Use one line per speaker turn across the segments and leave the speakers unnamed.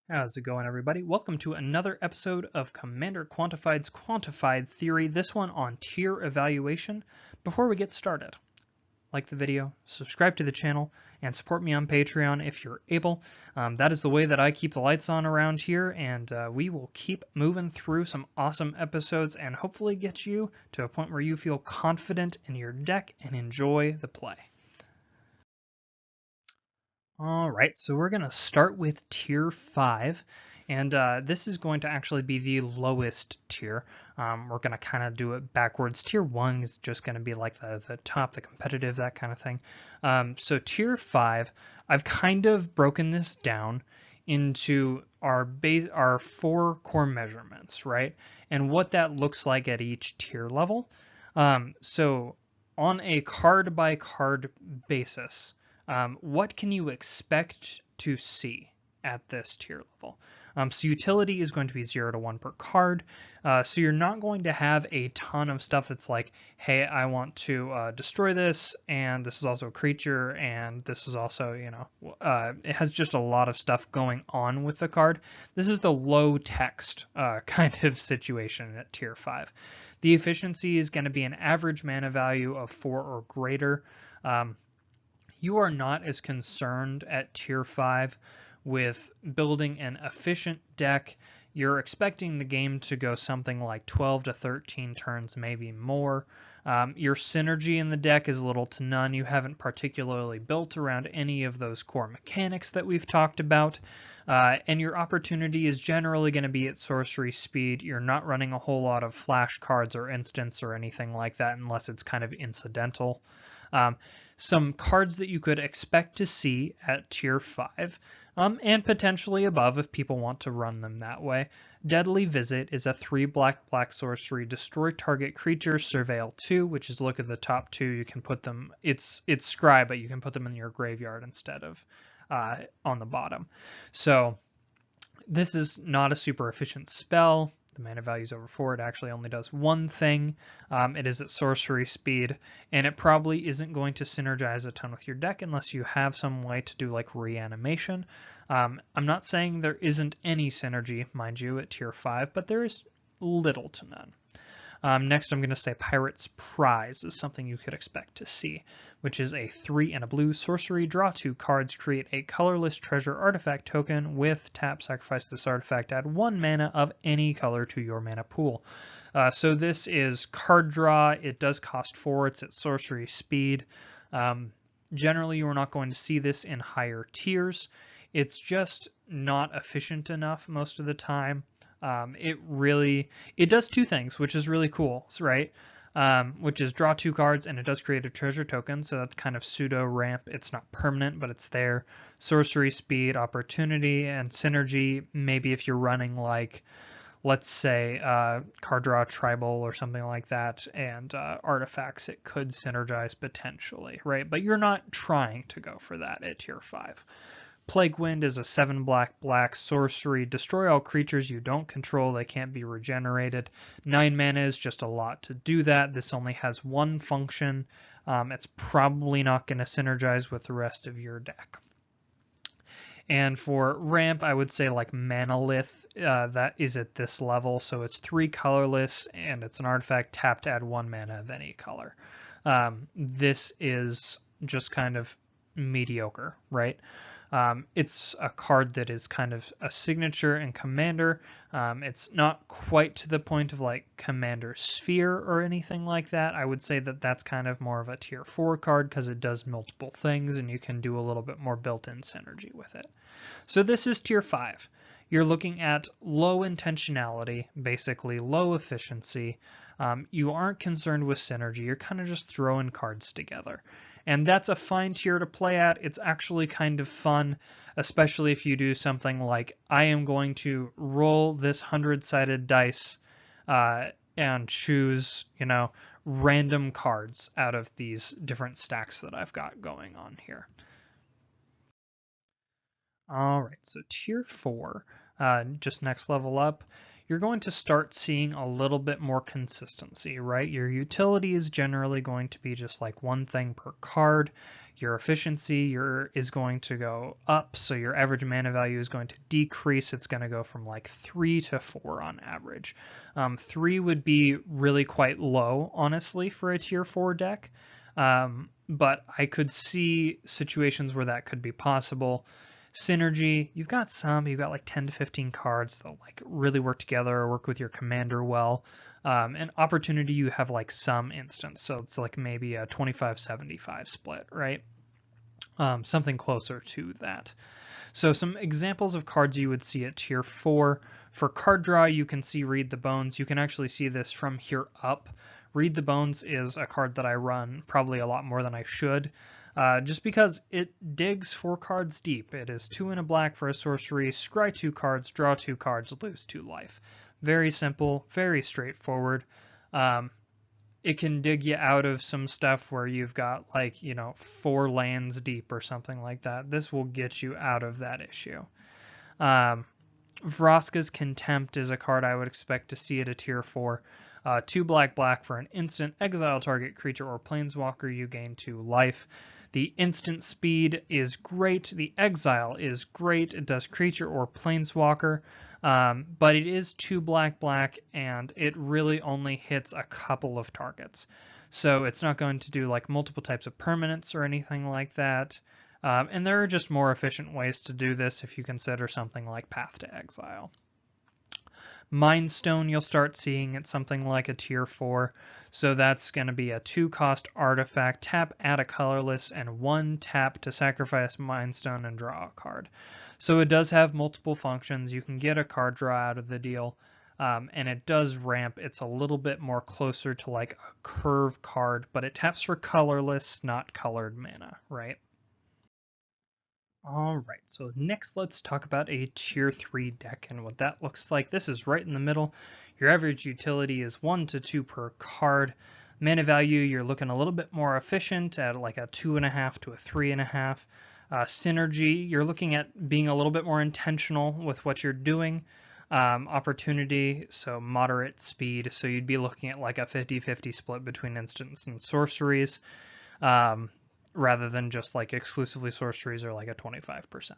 How's it going, everybody? Welcome to another episode of Commander Quantified's Quantified Theory, this one on tier evaluation. Before we get started, like the video, subscribe to the channel, and support me on Patreon if you're able. That is the way that I keep the lights on around here, and we will keep moving through some awesome episodes and hopefully get you to a point where you feel confident in your deck and enjoy the play. All right, so we're going to start with tier 5, and this is going to actually be the lowest tier. We're going to kind of do it backwards. Tier 1 is just going to be like the top, the competitive, that kind of thing. So tier 5, I've kind of broken this down into our 4 core measurements, right? And what that looks like at each tier level. So on a card by card basis, what can you expect to see at this tier level? So utility is going to be 0 to 1 per card. So you're not going to have a ton of stuff that's like, hey, I want to destroy this, and this is also a creature, and this is also, it has just a lot of stuff going on with the card. This is the low text kind of situation at tier 5. The efficiency is going to be an average mana value of 4 or greater. You are not as concerned at tier 5 with building an efficient deck. You're expecting the game to go something like 12 to 13 turns, maybe more. Your synergy in the deck is little to none. You haven't particularly built around any of those core mechanics that we've talked about. And your opportunity is generally going to be at sorcery speed. You're not running a whole lot of flash cards or instants or anything like that unless it's kind of incidental. Some cards that you could expect to see at tier 5, and potentially above if people want to run them that way. Deadly Visit is a 3/black sorcery, destroy target creature, surveil 2, which is look at the top 2. You can put them, it's Scry, but you can put them in your graveyard instead of on the bottom. So this is not a super efficient spell. The mana value is over 4. It actually only does one thing. It is at sorcery speed, and it probably isn't going to synergize a ton with your deck unless you have some way to do like reanimation. I'm not saying there isn't any synergy, mind you, at tier 5, but there is little to none. Next, I'm going to say Pirate's Prize is something you could expect to see, which is a 3 and a blue sorcery. Draw 2 cards, create a colorless treasure artifact token with tap, sacrifice this artifact, add 1 mana of any color to your mana pool. So this is card draw. It does cost 4. It's at sorcery speed. Generally, you're not going to see this in higher tiers. It's just not efficient enough most of the time. It does 2 things, which is really cool, right? Which is draw 2 cards, and it does create a treasure token, so that's kind of pseudo ramp. It's not permanent, but it's there. Sorcery speed, opportunity, and synergy. Maybe if you're running like, let's say, card draw tribal or something like that, and artifacts, it could synergize potentially, right? But you're not trying to go for that at tier 5. Plague Wind is a 7/black sorcery. Destroy all creatures you don't control. They can't be regenerated. 9 mana is just a lot to do that. This only has one function. It's probably not going to synergize with the rest of your deck. And for ramp, I would say like Manalith, that is at this level. So it's 3 colorless, and it's an artifact tapped to add 1 mana of any color. This is just kind of mediocre, right? It's a card that is kind of a signature in Commander. It's not quite to the point of like Commander Sphere or anything like that. I would say that that's kind of more of a tier 4 card because it does multiple things and you can do a little bit more built-in synergy with it. So this is tier 5. You're looking at low intentionality, basically low efficiency. You aren't concerned with synergy. You're kind of just throwing cards together. And that's a fine tier to play at. It's actually kind of fun, especially if you do something like, I am going to roll this 100-sided dice and choose, random cards out of these different stacks that I've got going on here. All right, so tier 4, just next level up. you're going to start seeing a little bit more consistency, right? Your utility is generally going to be just like one thing per card. Your efficiency is going to go up, so your average mana value is going to decrease. It's going to go from like 3 to 4 on average. 3 would be really quite low, honestly, for a tier 4 deck, but I could see situations where that could be possible. Synergy, you've got like 10 to 15 cards that like really work together or work with your commander well. And opportunity, you have like some instance, so it's like maybe a 25-75 split, right? Something closer to that. So some examples of cards you would see at tier 4. For card draw, you can see Read the Bones. You can actually see this from here up. Read the Bones is a card that I run probably a lot more than I should, just because it digs 4 cards deep. It is 2 and a black for a sorcery, scry 2 cards, draw 2 cards, lose 2 life. Very simple, very straightforward. It can dig you out of some stuff where you've got like, 4 lands deep or something like that. This will get you out of that issue. Vraska's Contempt is a card I would expect to see at a tier 4. 2 black for an instant. Exile target creature or planeswalker, you gain 2 life. The instant speed is great. The exile is great. It does creature or planeswalker, but it is 2 black, and it really only hits a couple of targets. So it's not going to do like multiple types of permanents or anything like that. And there are just more efficient ways to do this if you consider something like Path to Exile. Mind Stone, you'll start seeing at something like a tier 4. So that's going to be a 2-cost artifact. Tap, add a colorless, and 1 tap to sacrifice Mind Stone and draw a card. So it does have multiple functions. You can get a card draw out of the deal, and it does ramp. It's a little bit more closer to like a curve card, but it taps for colorless, not colored mana, right? All right, so next let's talk about a tier 3 deck and what that looks like. This is right in the middle. Your average utility is 1 to 2 per card. Mana value, you're looking a little bit more efficient at like a 2.5 to a 3.5. Synergy, you're looking at being a little bit more intentional with what you're doing. Opportunity, so moderate speed, so you'd be looking at like a 50-50 split between instants and sorceries. Rather than just like exclusively sorceries or like a 25%.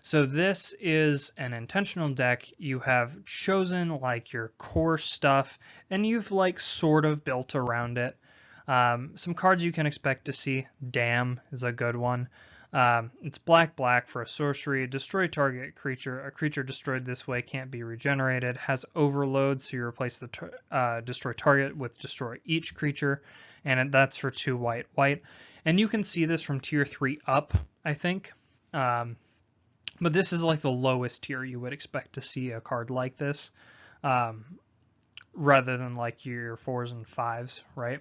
So this is an intentional deck. You have chosen like your core stuff and you've like sort of built around it. Some cards you can expect to see. Damn is a good one. It's black for a sorcery. Destroy target creature. A creature destroyed this way can't be regenerated. Has overload, so you replace the destroy target with destroy each creature, and that's for 2 white. And you can see this from tier 3 up, I think. But this is like the lowest tier you would expect to see a card like this, rather than like your 4s and 5s, right?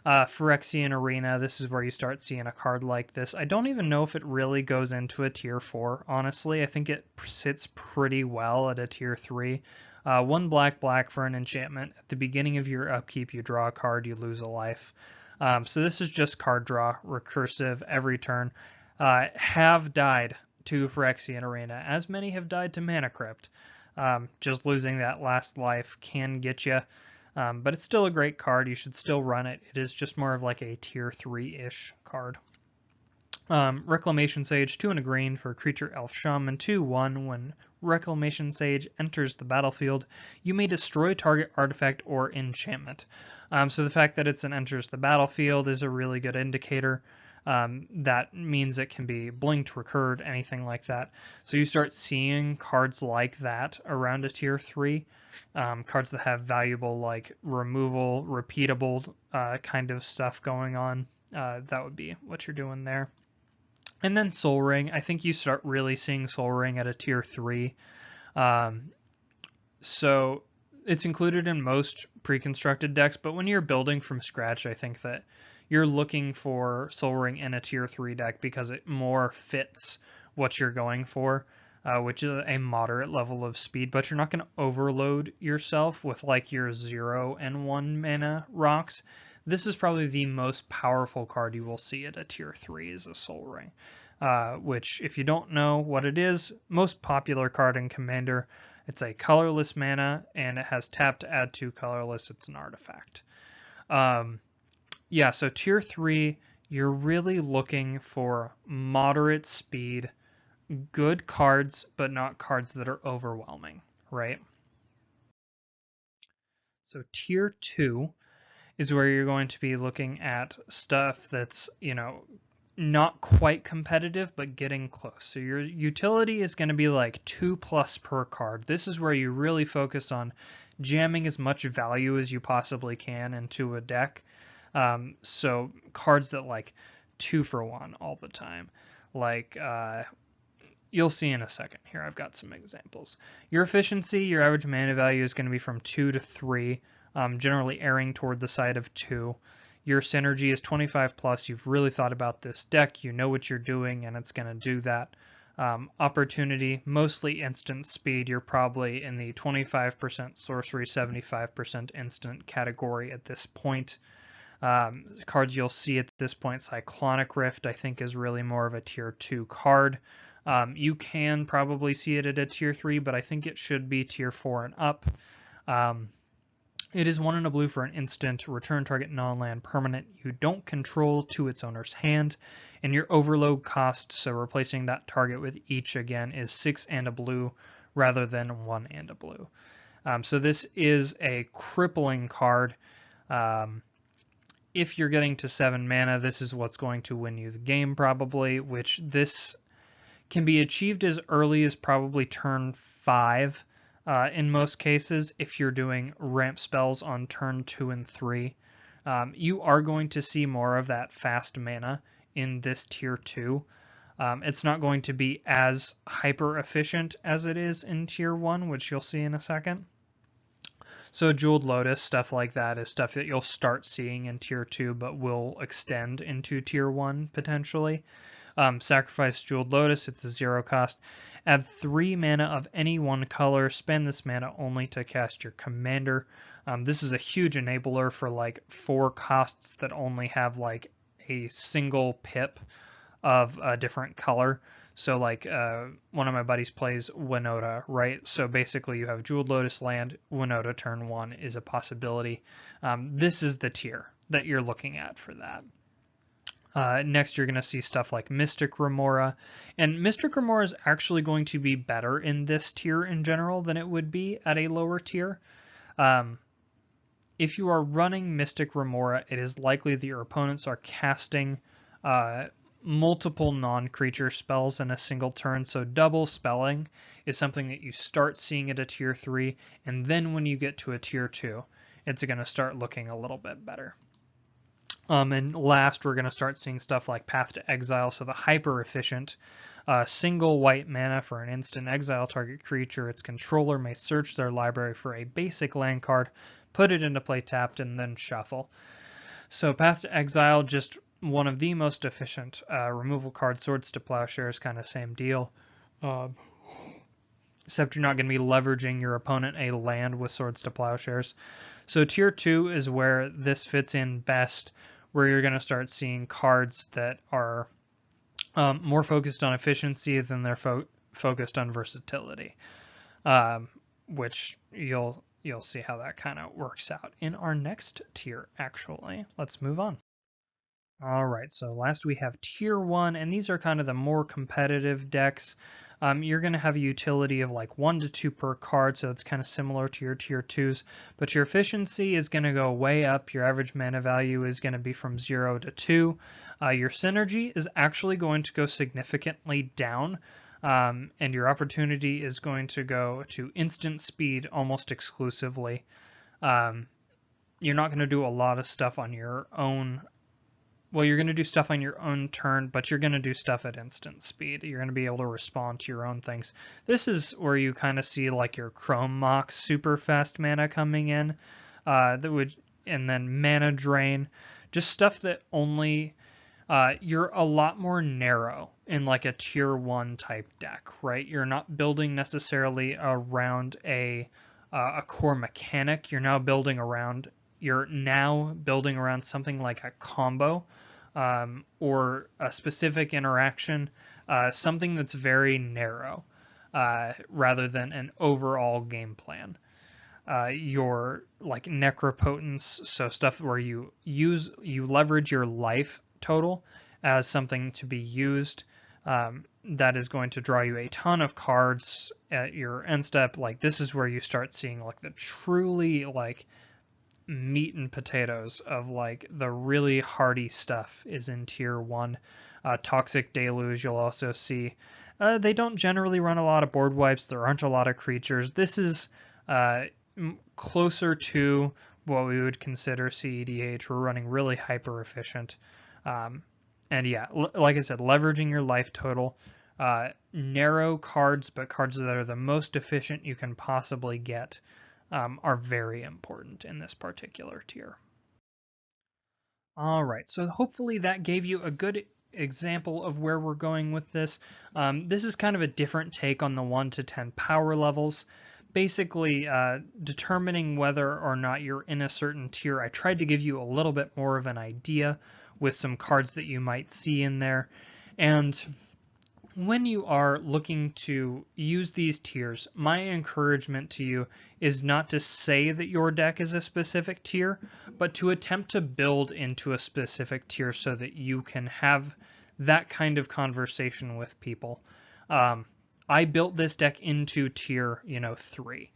Phyrexian Arena, this is where you start seeing a card like this. I don't even know if it really goes into a tier 4, honestly. I think it sits pretty well at a tier 3. 1 black for an enchantment. At the beginning of your upkeep, you draw a card, you lose a life. So this is just card draw, recursive, every turn. Have died to Phyrexian Arena, as many have died to Mana Crypt. Just losing that last life can get you. But it's still a great card. You should still run it. It is just more of like a tier 3-ish card. Reclamation Sage, 2 and a green for creature, elf, shaman, 2/1. When Reclamation Sage enters the battlefield, you may destroy target artifact or enchantment. So the fact that it's an enters the battlefield is a really good indicator. That means it can be blinked, recurred, anything like that. So you start seeing cards like that around a tier 3. Cards that have valuable like removal, repeatable kind of stuff going on. That would be what you're doing there. And then Soul Ring. I think you start really seeing Soul Ring at a tier 3. So it's included in most pre-constructed decks, but when you're building from scratch, I think that you're looking for Soul Ring in a tier 3 deck because it more fits what you're going for, which is a moderate level of speed, but you're not going to overload yourself with like your 0 and 1 mana rocks. This is probably the most powerful card you will see at a tier 3 is a Soul Ring. which if you don't know what it is, most popular card in Commander, it's a colorless mana and it has tap to add 2 colorless. It's an artifact. Yeah, so tier 3, you're really looking for moderate speed, good cards, but not cards that are overwhelming, right? So tier 2 is where you're going to be looking at stuff that's, not quite competitive, but getting close. So your utility is going to be like 2+ per card. This is where you really focus on jamming as much value as you possibly can into a deck. So cards that like 2 for 1 all the time. Like, you'll see in a second here. I've got some examples. Your efficiency, your average mana value is going to be from 2 to 3, generally erring toward the side of 2. Your synergy is 25+. You've really thought about this deck. You know what you're doing, and it's going to do that. Opportunity, mostly instant speed. You're probably in the 25% sorcery, 75% instant category at this point. Cards you'll see at this point, Cyclonic Rift, I think is really more of a tier 2 card. You can probably see it at a tier 3, but I think it should be tier 4 and up. It is 1 and a blue for an instant. Return target non-land permanent you don't control to its owner's hand. And your overload cost, so replacing that target with each again, is 6 and a blue rather than 1 and a blue. So this is a crippling card. If you're getting to 7 mana, this is what's going to win you the game probably, which this can be achieved as early as probably turn 5 in most cases if you're doing ramp spells on turn 2 and 3. You are going to see more of that fast mana in this tier 2. It's not going to be as hyper efficient as it is in tier 1, which you'll see in a second. So Jeweled Lotus, stuff like that, is stuff that you'll start seeing in tier 2 but will extend into tier 1 potentially. Sacrifice Jeweled Lotus, it's a 0 cost. Add 3 mana of any one color. Spend this mana only to cast your commander. This is a huge enabler for like 4 costs that only have like a single pip of a different color. So like one of my buddies plays Winota, right? So basically you have Jeweled Lotus land, Winota turn 1 is a possibility. This is the tier that you're looking at for that. Next, you're going to see stuff like Mystic Remora, and Mystic Remora is actually going to be better in this tier in general than it would be at a lower tier. If you are running Mystic Remora, it is likely that your opponents are casting multiple non-creature spells in a single turn, so double spelling is something that you start seeing at a tier 3, and then when you get to a tier 2, it's going to start looking a little bit better. And last, we're going to start seeing stuff like Path to Exile, so the hyper-efficient single white mana for an instant exile target creature. Its controller may search their library for a basic land card, put it into play tapped, and then shuffle. So Path to Exile, just one of the most efficient removal cards. Swords to Plowshares, kind of same deal. Except you're not going to be leveraging your opponent a land with Swords to Plowshares. So tier 2 is where this fits in best, where you're going to start seeing cards that are more focused on efficiency than they're focused on versatility, which you'll see how that kind of works out in our next tier, actually. Let's move on. All right, so last we have tier 1, and these are kind of the more competitive decks. You're going to have a utility of like 1 to 2 per card, so it's kind of similar to your tier 2s, but your efficiency is going to go way up. Your average mana value is going to be from 0 to 2. Your synergy is actually going to go significantly down, and your opportunity is going to go to instant speed almost exclusively. You're not going to do a lot of stuff on your own. Well, you're going to do stuff on your own turn, but you're going to do stuff at instant speed. You're going to be able to respond to your own things. This is where you kind of see like your Chrome Mox super fast mana coming in, and then Mana Drain, just stuff that only you're a lot more narrow in like a tier 1 type deck, right? You're not building necessarily around a core mechanic. You're now building around something like a combo or a specific interaction something that's very narrow rather than an overall game plan. Your like necropotence, so stuff where you leverage your life total as something to be used. That is going to draw you a ton of cards at your end step. Like this is where you start seeing like the truly like meat and potatoes of like the really hardy stuff is in tier 1. Toxic Deluge you'll also see. They don't generally run a lot of board wipes. There aren't a lot of creatures. This is closer to what we would consider CEDH. We're running really hyper efficient. And yeah, like I said, leveraging your life total. Narrow cards, but cards that are the most efficient you can possibly get are very important in this particular tier. All right, so hopefully that gave you a good example of where we're going with this. This is kind of a different take on the 1 to 10 power levels. Basically, determining whether or not you're in a certain tier. I tried to give you a little bit more of an idea with some cards that you might see in there. And when you are looking to use these tiers, my encouragement to you is not to say that your deck is a specific tier, but to attempt to build into a specific tier so that you can have that kind of conversation with people. I built this deck into tier, 3.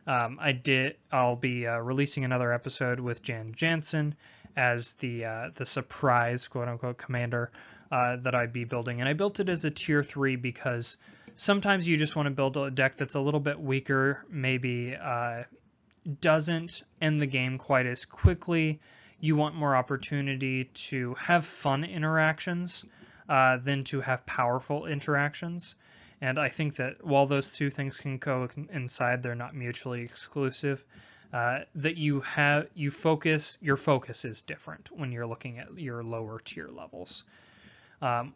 I'll be releasing another episode with Jan Jansen as the surprise quote unquote commander that I'd be building, and I built it as a tier 3 because sometimes you just want to build a deck that's a little bit weaker, maybe doesn't end the game quite as quickly. You want more opportunity to have fun interactions than to have powerful interactions. And I think that while those two things can coincide, they're not mutually exclusive. That your focus is different when you're looking at your lower tier levels.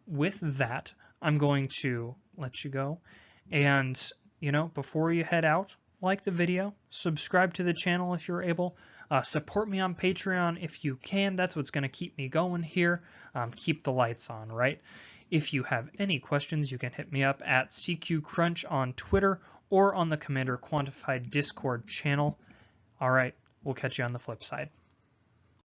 With that, I'm going to let you go. And, before you head out, like the video, subscribe to the channel if you're able, support me on Patreon if you can. That's what's going to keep me going here. Keep the lights on, right? If you have any questions, you can hit me up at CQCrunch on Twitter or on the Commander Quantified Discord channel. All right, we'll catch you on the flip side.